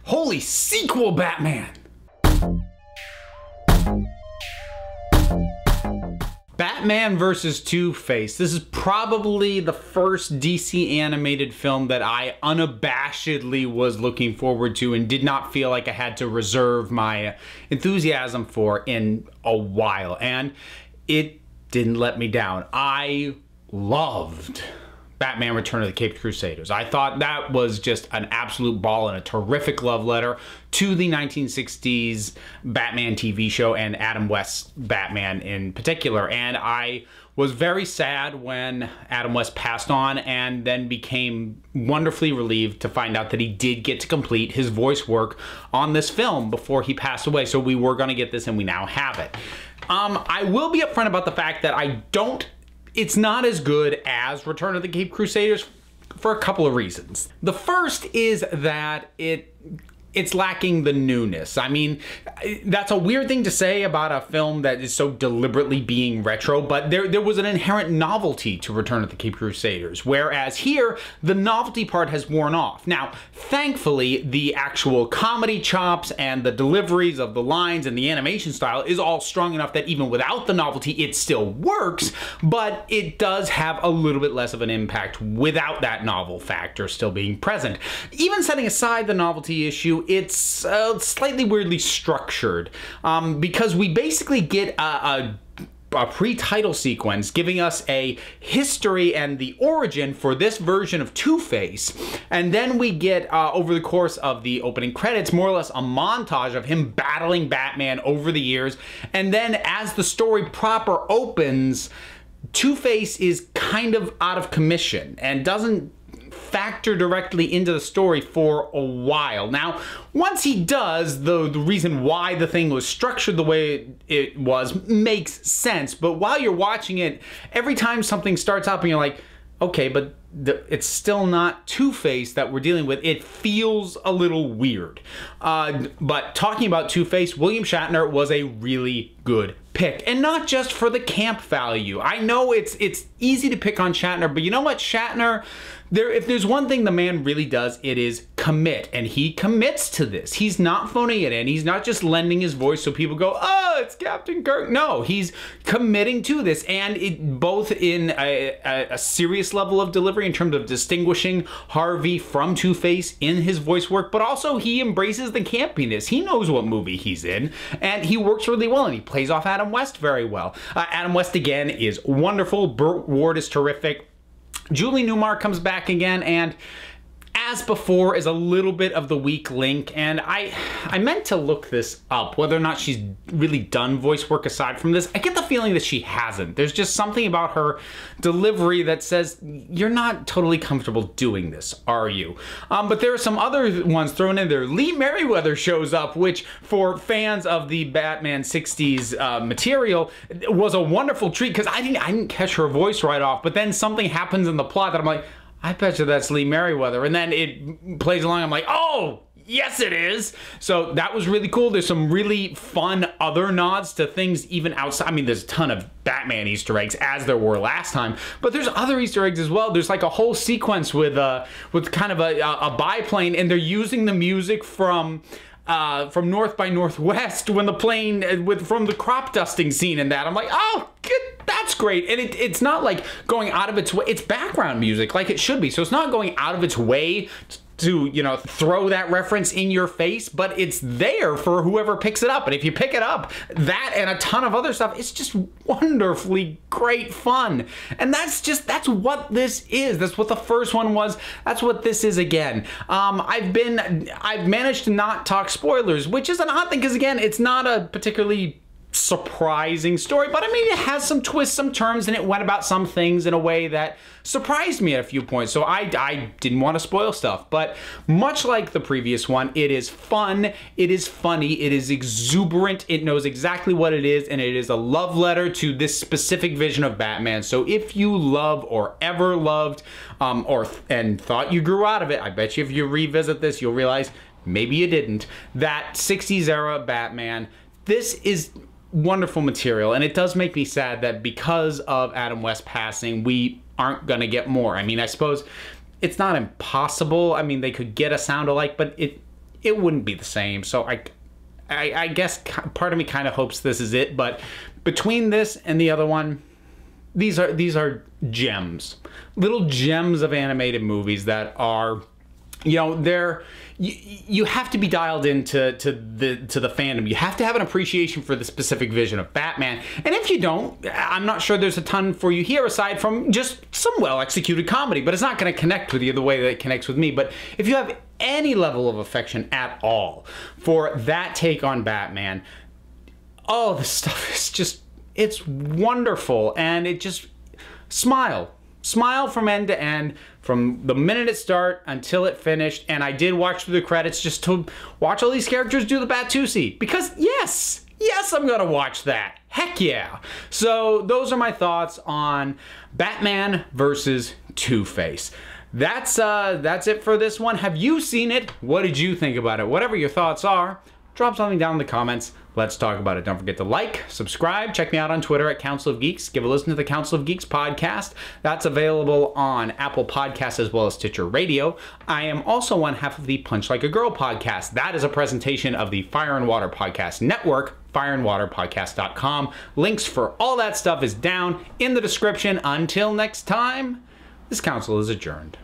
Holy sequel, Batman! Batman vs. Two-Face. This is probably the first DC animated film that I unabashedly was looking forward to and did not feel like I had to reserve my enthusiasm for in a while. And it didn't let me down. I loved Batman Return of the Caped Crusaders. I thought that was just an absolute ball and a terrific love letter to the 1960s Batman TV show and Adam West's Batman in particular. And I was very sad when Adam West passed on, and then became wonderfully relieved to find out that he did get to complete his voice work on this film before he passed away. So we were going to get this, and we now have it. I will be upfront about the fact that it's not as good as Return of the Caped Crusaders for a couple of reasons. The first is that it's lacking the newness. I mean, that's a weird thing to say about a film that is so deliberately being retro, but there was an inherent novelty to Return of the Caped Crusaders, whereas here, the novelty part has worn off. Now, thankfully, the actual comedy chops and the deliveries of the lines and the animation style is all strong enough that even without the novelty, it still works, but it does have a little bit less of an impact without that novel factor still being present. Even setting aside the novelty issue, it's slightly weirdly structured because we basically get a pre-title sequence giving us a history and the origin for this version of Two-Face, and then we get over the course of the opening credits more or less a montage of him battling Batman over the years, and then as the story proper opens, Two-Face is kind of out of commission and doesn't factor directly into the story for a while. Now, once he does, the reason why the thing was structured the way it was makes sense, but while you're watching it, every time something starts up and you're like, okay, but it's still not Two-Face that we're dealing with, it feels a little weird. But talking about Two-Face, William Shatner was a really good pick, and not just for the camp value. I know it's easy to pick on Shatner, but you know what, Shatner, if there's one thing the man really does, it is commit, and he commits to this. He's not phoning it in. He's not just lending his voice so people go, oh, it's Captain Kirk. No, he's committing to this, and it both in a serious level of delivery in terms of distinguishing Harvey from Two-Face in his voice work, but also he embraces the campiness. He knows what movie he's in, and he works really well, and he plays off Adam West very well. Adam West, again, is wonderful. Burt Ward is terrific. Julie Newmar comes back again, and as before, is a little bit of the weak link, and I meant to look this up, whether or not she's really done voice work aside from this. I get the feeling that she hasn't. There's just something about her delivery that says, you're not totally comfortable doing this, are you? But there are some other ones thrown in there. Lee Merriweather shows up, which for fans of the Batman 60s material was a wonderful treat, because I didn't catch her voice right off, but then something happens in the plot that I'm like, I bet you that's Lee Merriweather. And then it plays along. I'm like, oh, yes, it is. So that was really cool. There's some really fun other nods to things even outside. I mean, there's a ton of Batman Easter eggs, as there were last time, but there's other Easter eggs as well. There's like a whole sequence with kind of a biplane, and they're using the music from North by Northwest when the plane from the crop dusting scene and that. I'm like, oh, good. That's great. And it's not like going out of its way. It's background music like it should be. So it's not going out of its way to, you know, throw that reference in your face, but it's there for whoever picks it up. And if you pick it up, that and a ton of other stuff, it's just wonderfully great fun. And that's what this is. That's what the first one was. That's what this is again. I've managed to not talk spoilers, which is an odd thing, because again, it's not a particularly surprising story, but I mean, it has some twists, some turns, and it went about some things in a way that surprised me at a few points. So I didn't want to spoil stuff, but much like the previous one, it is fun, it is funny, it is exuberant, it knows exactly what it is, and it is a love letter to this specific vision of Batman. So if you love or ever loved and thought you grew out of it, I bet you if you revisit this, you'll realize maybe you didn't. That 60s era Batman, this is wonderful material, and it does make me sad that because of Adam West passing, we aren't gonna get more. I mean, I suppose it's not impossible. I mean, they could get a sound alike, but it wouldn't be the same. So I guess part of me kind of hopes this is it, but between this and the other one, these are gems, little gems of animated movies that are, you know, you have to be dialed into the fandom. You have to have an appreciation for the specific vision of Batman. And if you don't, I'm not sure there's a ton for you here aside from just some well-executed comedy, but it's not going to connect with you the way that it connects with me. But if you have any level of affection at all for that take on Batman, oh, this stuff is just, it's wonderful. And it just, smile from end to end, from the minute it started until it finished. And I did watch through the credits just to watch all these characters do the Batusi, because yes, I'm gonna watch that. Heck yeah. So those are my thoughts on Batman versus Two-Face. That's it for this one. Have you seen it? What did you think about it? Whatever your thoughts are, drop something down in the comments. Let's talk about it. Don't forget to like, subscribe, check me out on Twitter at Council of Geeks. Give a listen to the Council of Geeks podcast. That's available on Apple Podcasts as well as Stitcher Radio. I am also one half of the Punch Like a Girl podcast. That is a presentation of the Fire and Water Podcast Network, fireandwaterpodcast.com. Links for all that stuff is down in the description. Until next time, this council is adjourned.